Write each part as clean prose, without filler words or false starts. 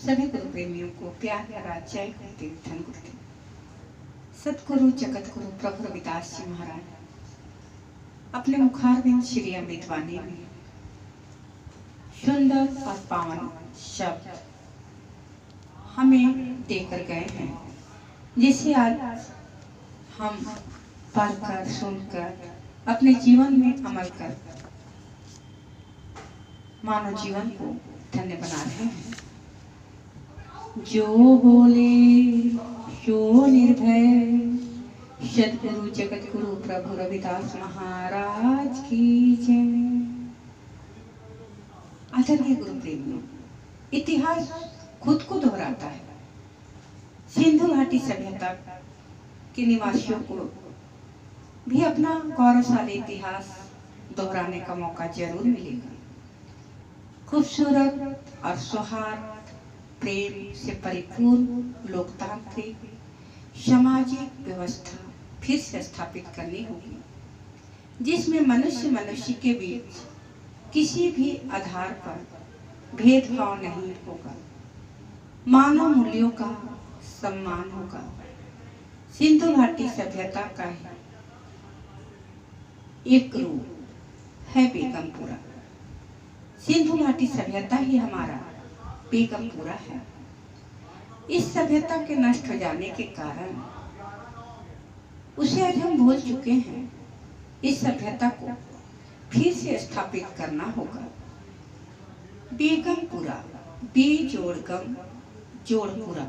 सभी गुरु प्रेमियों को प्यार भरा जय गुरुदेव धन गुरुदेव। सतगुरु जगत गुरु प्रभु रविदास जी महाराज अपने मुखारबिंद श्री अमृतवाणी में सुंदर और पावन शब्द हमें देकर गए हैं, जिसे आज हम पढ़कर सुनकर अपने जीवन में अमल कर मानव जीवन को धन्य बना रहे हैं। जो बोले सो निर्भय, सतगुरु जगत गुरु प्रभु रविदास महाराज की जय। आदरणीय गुरु प्रेमियों, इतिहास खुद को दोहराता है। सिंधु घाटी सभ्यता के निवासियों को भी अपना गौरवशाली इतिहास दोहराने का मौका जरूर मिलेगा। खूबसूरत और सौहार्द प्रेम से परिपूर्ण लोकतांत्रिक सामाजिक व्यवस्था फिर से स्थापित करनी होगी, जिसमें मनुष्य के बीच किसी भी आधार पर भेदभाव नहीं होगा, मानव मूल्यों का सम्मान होगा। सिंधु घाटी सभ्यता का एक रूप है बेगमपुरा। सिंधु घाटी सभ्यता ही हमारा बेगमपुरा है। इस सभ्यता के नष्ट हो जाने के कारण उसे आज हम भूल चुके हैं। इस सभ्यता को फिर से स्थापित करना होगा। बेगमपुरा, बे जोड़ गम जोड़ पुरा,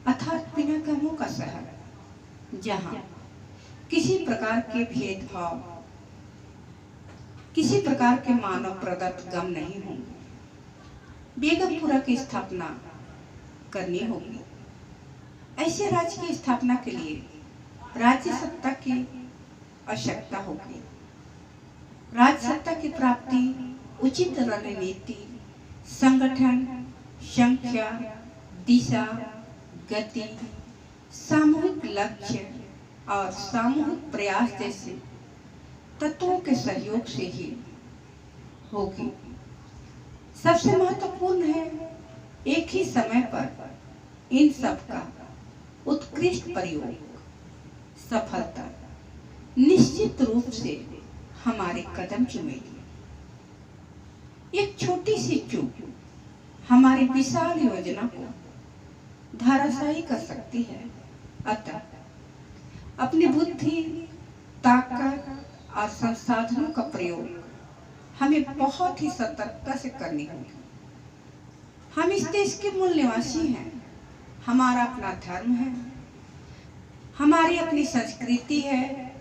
अर्थात बिना गमों का शहर, जहाँ किसी प्रकार के भेदभाव, किसी प्रकार के मानव प्रदत्त गम नहीं होंगे। बेगमपुरा की स्थापना करनी होगी। ऐसे राज्य की स्थापना के लिए राज्य सत्ता की आवश्यकता होगी। राज्य सत्ता की प्राप्ति उचित रणनीति, संगठन, संख्या, दिशा, गति, सामूहिक लक्ष्य और सामूहिक प्रयास जैसे तत्वों के सहयोग से ही होगी। सबसे महत्वपूर्ण है एक ही समय पर इन सब का उत्कृष्ट प्रयोग। सफलता निश्चित रूप से हमारे कदम चूमेगी। एक छोटी सी चूक हमारी विशाल योजना को धराशायी कर सकती है। अतः अपनी बुद्धि, ताकत और संसाधनों का प्रयोग हमें बहुत ही सतर्कता से करनी होगी। हम इस देश के मूल निवासी हैं। हमारा अपना धर्म है, हमारी अपनी संस्कृति है।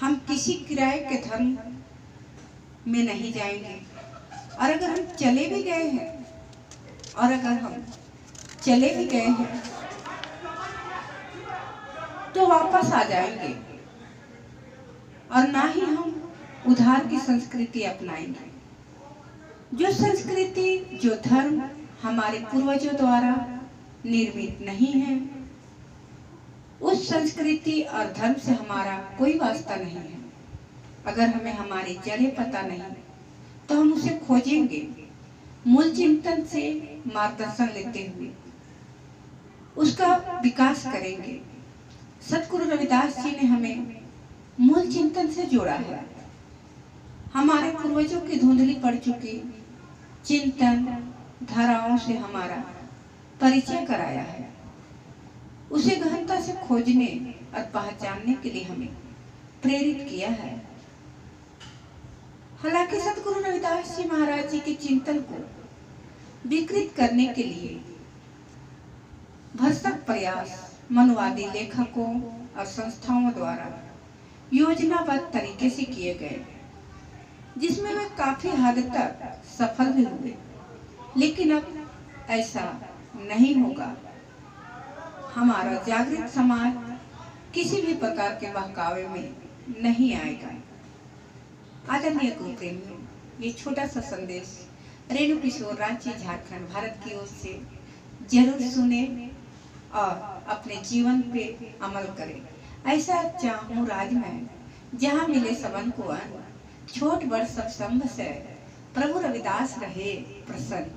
हम किसी किराए के धर्म में नहीं जाएंगे। और अगर हम चले भी गए हैं तो वापस आ जाएंगे, और ना ही हम उधार की संस्कृति अपनाएंगे। जो संस्कृति, जो धर्म हमारे पूर्वजों द्वारा निर्मित नहीं है, उस संस्कृति और धर्म से हमारा कोई वास्ता नहीं है। अगर हमें हमारी जड़ें पता नहीं तो हम उसे खोजेंगे। मूल चिंतन से मार्गदर्शन लेते हुए उसका विकास करेंगे। सतगुरु रविदास जी ने हमें मूल चिंतन से जोड़ा है। हमारे पूर्वजों की धुंधली पड़ चुकी चिंतन धाराओं से हमारा परिचय कराया है। उसे गहनता से खोजने और पहचानने के लिए हमें प्रेरित किया है। हालांकि सतगुरु रविदास जी महाराज जी के चिंतन को विकृत करने के लिए भरसक प्रयास मनुवादी लेखकों और संस्थाओं द्वारा योजनाबद्ध तरीके से किए गए, जिसमें वे काफी हद तक सफल भी हुए। लेकिन अब ऐसा नहीं होगा। हमारा जागृत समाज किसी भी प्रकार के बहकावे में नहीं आएगा। आदरणीय गुरु प्रेमियों, ये छोटा सा संदेश रेणु किशोर, रांची, झारखंड, भारत की ओर से जरूर सुने और अपने जीवन पे अमल करें। ऐसा चाहूं राज में जहाँ मिले सबन को अन्न, छोट बड़ सब संभ से प्रभु रविदास रहे प्रसन्न।